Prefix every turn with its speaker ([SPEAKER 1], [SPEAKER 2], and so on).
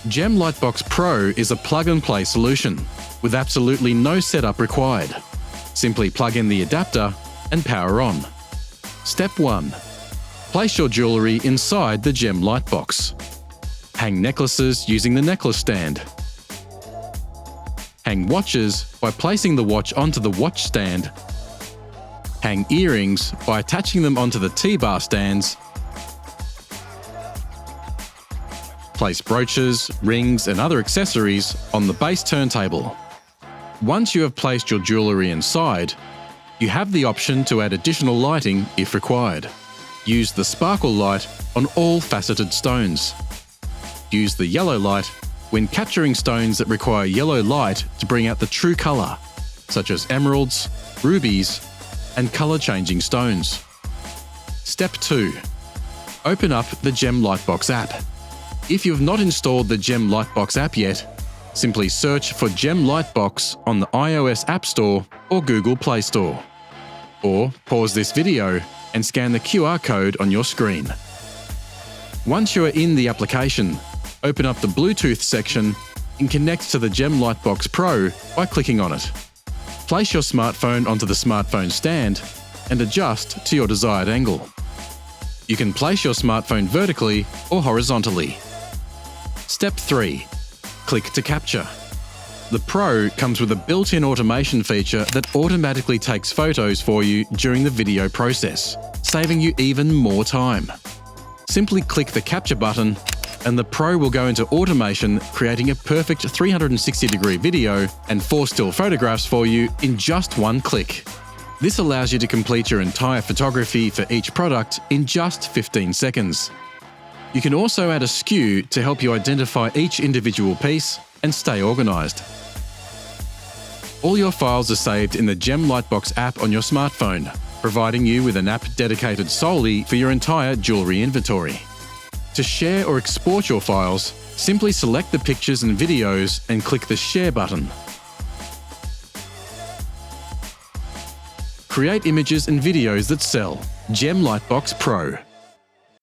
[SPEAKER 1] GEMLIGHTBOX Pro is a plug-and-play solution with absolutely no setup required. Simply plug in the adapter and power on. Step 1. Place your jewellery inside the GEMLIGHTBOX. Hang necklaces using the necklace stand. Hang watches by placing the watch onto the watch stand. Hang earrings by attaching them onto the T-bar stands. Place brooches, rings and other accessories on the base turntable. Once you have placed your jewellery inside, you have the option to add additional lighting if required. Use the sparkle light on all faceted stones. Use the yellow light when capturing stones that require yellow light to bring out the true colour, such as emeralds, rubies, and colour-changing stones. Step 2. Open up the GEMLIGHTBOX app. If you have not installed the GEMLIGHTBOX app yet, simply search for GEMLIGHTBOX on the iOS App Store or Google Play Store. Or pause this video and scan the QR code on your screen. Once you are in the application, open up the Bluetooth section and connect to the GEMLIGHTBOX Pro by clicking on it. Place your smartphone onto the smartphone stand and adjust to your desired angle. You can place your smartphone vertically or horizontally. Step 3. Click to capture. The Pro comes with a built-in automation feature that automatically takes photos for you during the video process, saving you even more time. Simply click the capture button and the Pro will go into automation, creating a perfect 360-degree video and 4 still photographs for you in just one click. This allows you to complete your entire photography for each product in just 15 seconds. You can also add a SKU to help you identify each individual piece and stay organised. All your files are saved in the GEMLIGHTBOX app on your smartphone, providing you with an app dedicated solely for your entire jewellery inventory. To share or export your files, simply select the pictures and videos and click the Share button. Create images and videos that sell. GEMLIGHTBOX Pro.